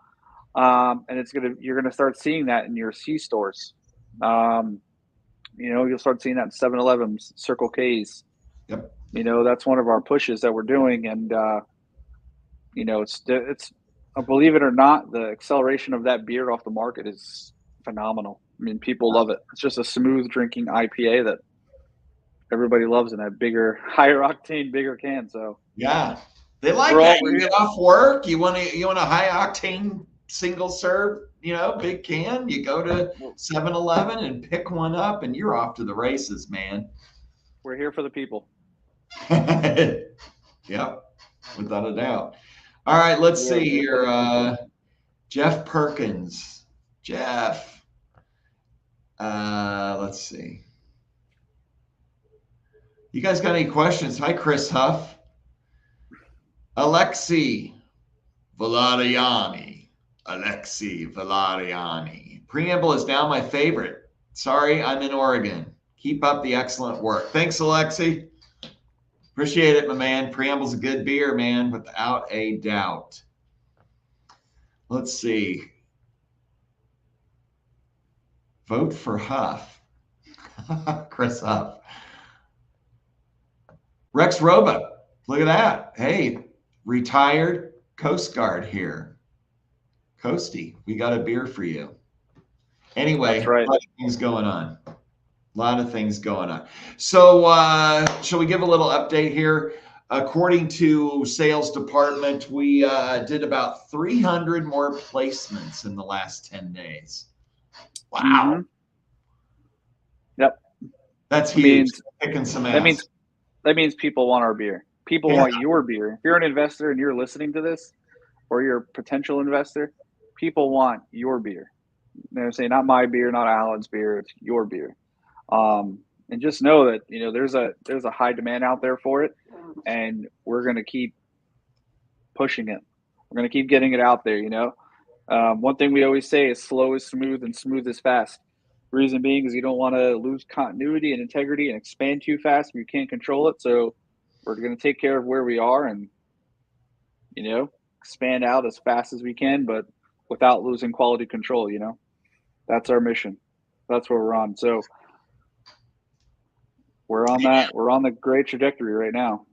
and you're gonna start seeing that in your C stores. You'll start seeing that in 7-Elevens, Circle K's. Yep. That's one of our pushes that we're doing, and it's believe it or not, the acceleration of that beer off the market is phenomenal. I mean, people love it. It's just a smooth drinking IPA that everybody loves in that bigger, higher octane, bigger can. So yeah, they like that. You get off work, you want a high octane single serve, big can. You go to 7-Eleven and pick one up, and you're off to the races, man. We're here for the people. Yep, without a doubt. All right, let's see here. Jeff Perkins. Jeff. Let's see. You guys got any questions? Hi, Chris Huff. Alexi Valeriani. Preamble is now my favorite. Sorry, I'm in Oregon. Keep up the excellent work. Thanks, Alexi. Appreciate it, my man. Preamble's a good beer, man, without a doubt. Let's see. Vote for Huff. Chris Huff. Rex Roba. Look at that. Hey, retired Coast Guard here. Coasty, we got a beer for you. Anyway, That's right. A lot of things going on. So shall we give a little update here? According to sales department, we did about 300 more placements in the last 10 days. Wow. Mm-hmm. Yep. That's huge. Kicking some ass. That means people want our beer. People want your beer. If you're an investor and you're listening to this, or you're a potential investor, people want your beer. They're saying not my beer, not Alan's beer, it's your beer. And just know that there's a high demand out there for it, and we're gonna keep pushing it. We're gonna keep getting it out there. One thing we always say is slow is smooth and smooth is fast. Reason being is you don't want to lose continuity and integrity and expand too fast if you can't control it. So we're going to take care of where we are and, expand out as fast as we can, but without losing quality control. That's our mission. That's where we're on. So we're on that. We're on the great trajectory right now.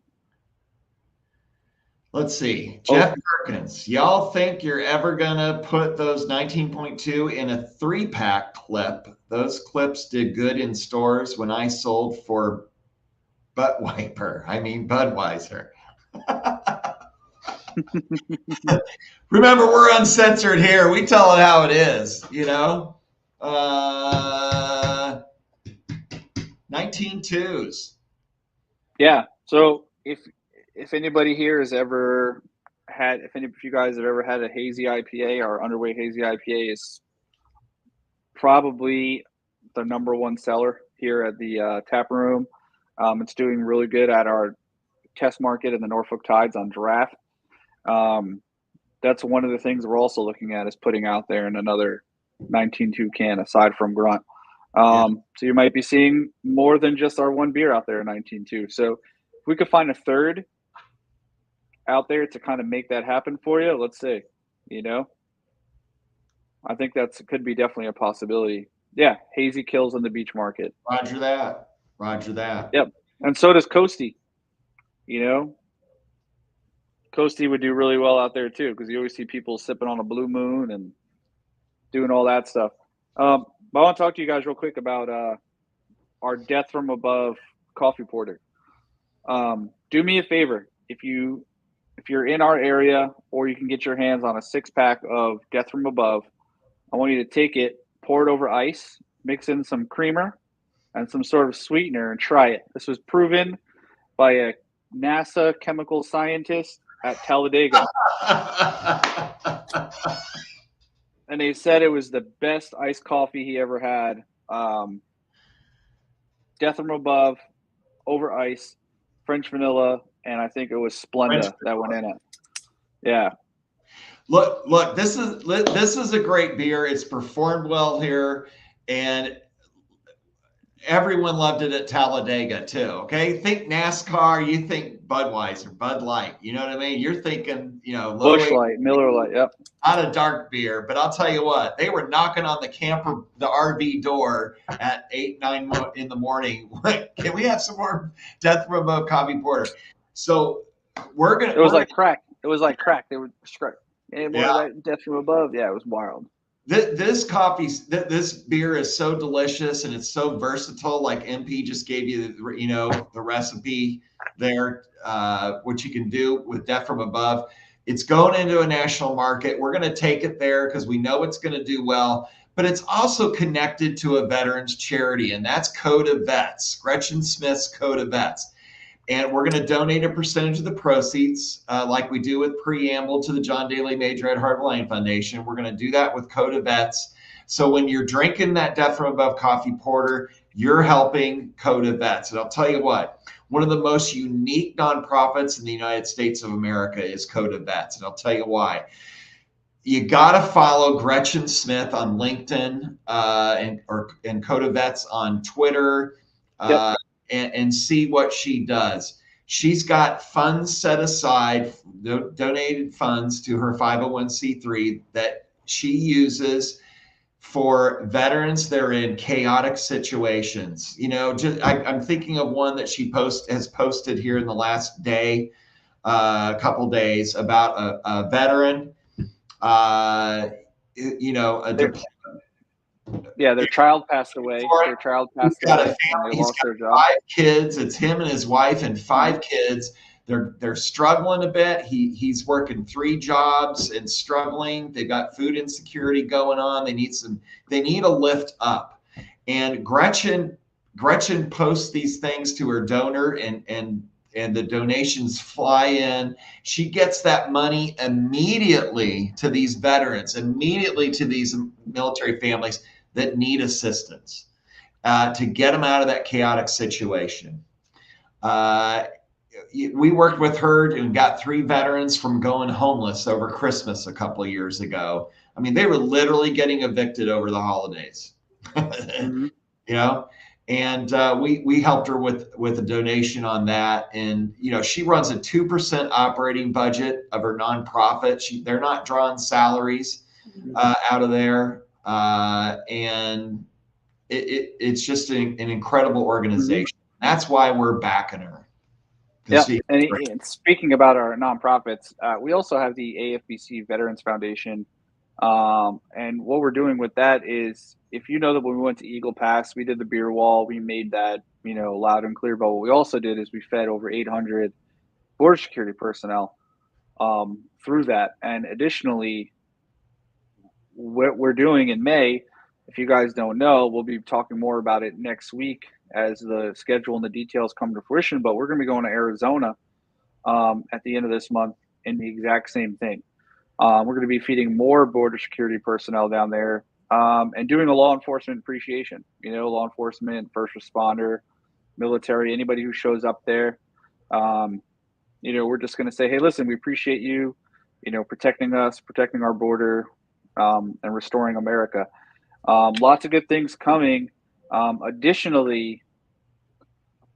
Let's see. Jeff Perkins, y'all think you're ever going to put those 19.2 in a 3-pack clip? Those clips did good in stores when I sold for Budweiser. Remember, we're uncensored here. We tell it how it is, 19.2s. Yeah. So if anybody here has ever had, if any of you guys have ever had a hazy IPA, our underweight hazy IPA is probably the number one seller here at the tap room. It's doing really good at our test market in the Norfolk Tides on draft. That's one of the things we're also looking at is putting out there in another 19.2 can aside from Grunt. So you might be seeing more than just our one beer out there in 19.2. So if we could find a third out there to kind of make that happen for you, let's see, I think could be definitely a possibility. Yeah. Hazy kills in the beach market. Roger that. Yep. And so does Coasty, Coasty would do really well out there too, because you always see people sipping on a Blue Moon and doing all that stuff. But I want to talk to you guys real quick about our Death from Above coffee porter. Do me a favor, if you're in our area or you can get your hands on a 6-pack of Death from Above, I want you to take it, pour it over ice, mix in some creamer and some sort of sweetener and try it. This was proven by a NASA chemical scientist at Talladega. And they said it was the best iced coffee he ever had. Death from Above, over ice, French vanilla, and I think it was Splenda that went in it. Yeah. Look, this is a great beer. It's performed well here, and everyone loved it at Talladega too. Okay, think NASCAR, you think Budweiser, Bud Light. You know what I mean? You're thinking, Busch Light, Miller Light. Yep. Not a dark beer, but I'll tell you what, they were knocking on the RV door at 8, 9 in the morning. Can we have some more Death from Above coffee porter? So we're gonna. It was like crack. They would scrape. And more of that Death from Above. Yeah, it was wild. This beer is so delicious and it's so versatile. Like MP just gave you, the recipe there, what you can do with Death from Above. It's going into a national market. We're going to take it there because we know it's going to do well. But it's also connected to a veterans charity, and that's Code of Vets, Gretchen Smith's Code of Vets. And we're going to donate a percentage of the proceeds, like we do with Preamble, to the John Daly Major Ed Hart Lane Foundation. We're going to do that with Code of Vets. So when you're drinking that Death from Above coffee porter, you're helping Coda Vets. And I'll tell you what, one of the most unique nonprofits in the United States of America is Coda Vets. And I'll tell you why. You got to follow Gretchen Smith on LinkedIn and Coda Vets on Twitter and see what she does. She's got funds set aside, donated funds to her 501c3 that she uses for veterans that are in chaotic situations. You know, I'm thinking of one that she has posted here in the last day, couple days, about a veteran. Their child passed away. Their child passed away. And they lost their job. 5 kids. It's him and his wife and 5 kids. They're struggling a bit. He's working 3 jobs and struggling. They've got food insecurity going on. They need a lift up. And Gretchen posts these things to her donor and the donations fly in. She gets that money immediately to these veterans, immediately to these military families that need assistance to get them out of that chaotic situation. We worked with her and got 3 veterans from going homeless over Christmas a couple of years ago. I mean, they were literally getting evicted over the holidays, Mm-hmm. you know, and we helped her with a donation on that. And, you know, she runs a 2% operating budget of her nonprofit. They're not drawing salaries out of there. And it's just an incredible organization. Mm-hmm. That's why we're backing her. Yeah, and speaking about our nonprofits, we also have the AFBC Veterans Foundation. And what we're doing with that is, if you know that when we went to Eagle Pass, we did the beer wall, we made that, you know, loud and clear. But what we also did is we fed over 800 border security personnel through that. And additionally, what we're doing in May, if you guys don't know, we'll be talking more about it next week as the schedule and the details come to fruition. But we're going to be going to Arizona at the end of this month in the exact same thing. We're going to be feeding more border security personnel down there and doing a law enforcement appreciation. You know, law enforcement, first responder, military, anybody who shows up there. You know, we're just going to say, hey, listen, we appreciate you, you know, protecting us, protecting our border, and restoring America. Lots of good things coming. Additionally,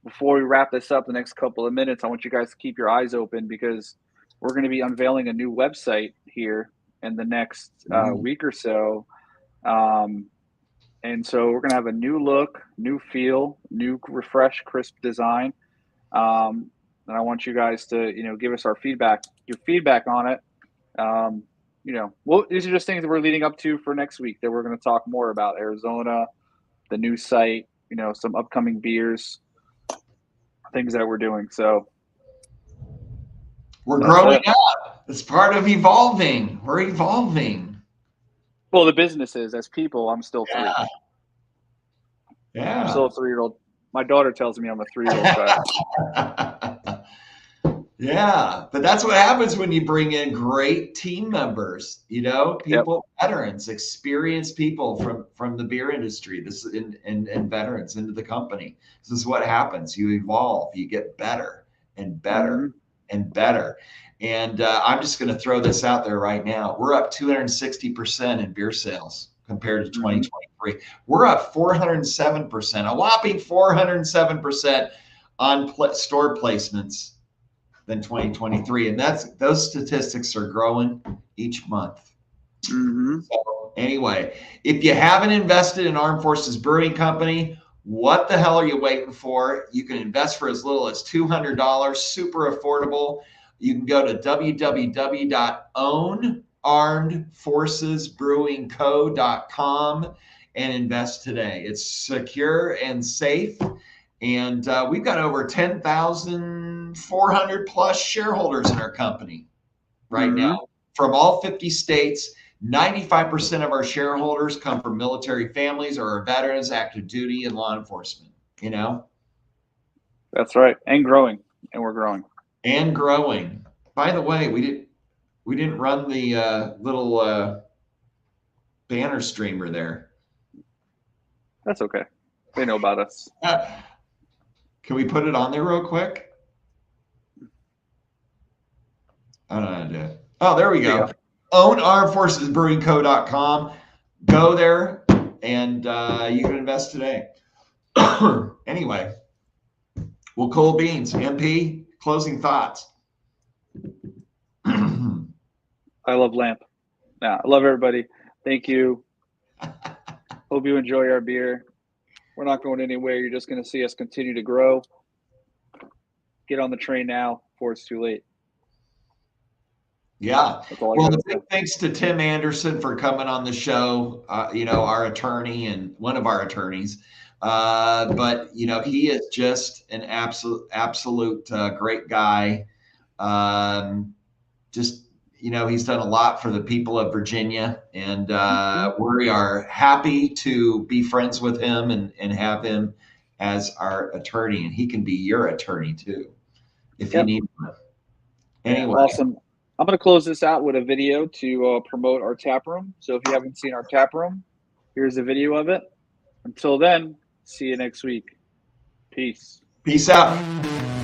before we wrap this up the next couple of minutes, I want you guys to keep your eyes open because we're going to be unveiling a new website here in the next week or so. And so we're going to have a new look, new feel, new refresh, crisp design. And I want you guys to, you know, give us your feedback on it. You know, well, these are just things that we're leading up to for next week that we're going to talk more about. Arizona, the new site, you know, some upcoming beers, things that we're doing. So we're growing up. It's part of evolving. We're evolving. Well, the businesses, as people, I'm still 3. Yeah. I'm still a 3-year-old. My daughter tells me I'm a 3-year-old. Yeah, but that's what happens when you bring in great team members, you know, people, veterans, experienced people from the beer industry, and veterans into the company. This is what happens. You evolve, you get better and better and better. And I'm just going to throw this out there right now. We're up 260% in beer sales compared to 2023. We're up 407%, a whopping 407% on store placements than 2023, and those statistics are growing each month. So anyway, if you haven't invested in Armed Forces Brewing Company, what the hell are you waiting for? You can invest for as little as $200, super affordable. You can go to www.ownarmedforcesbrewingco.com and invest today. It's secure and safe. And we've got over 10,400 plus shareholders in our company right now from all 50 states. 95% of our shareholders come from military families or veterans, active duty, and law enforcement, you know? That's right. And growing. And we're growing. And growing. By the way, we didn't run the little banner streamer there. That's okay. They know about us. Can we put it on there real quick? I don't know how to do it. Oh, there we go. Yeah. OwnArmedForcesBrewingCo.com. Go there and you can invest today. Anyway, well, cool beans. MP, closing thoughts. I love Lamp. I love everybody. Thank you. Hope you enjoy our beer. We're not going anywhere. You're just going to see us continue to grow. Get on the train now before it's too late. Yeah. That's all I Well, gotta big say. thanks to Tim Anderson for coming on the show. Our attorney and one of our attorneys. But he is just an absolute great guy. He's done a lot for the people of Virginia, and we are happy to be friends with him and have him as our attorney, and he can be your attorney too if you need one. Anyway. Awesome. I'm going to close this out with a video to promote our tap room. So if you haven't seen our tap room, here's a video of it. Until then, see you next week. Peace. Peace out.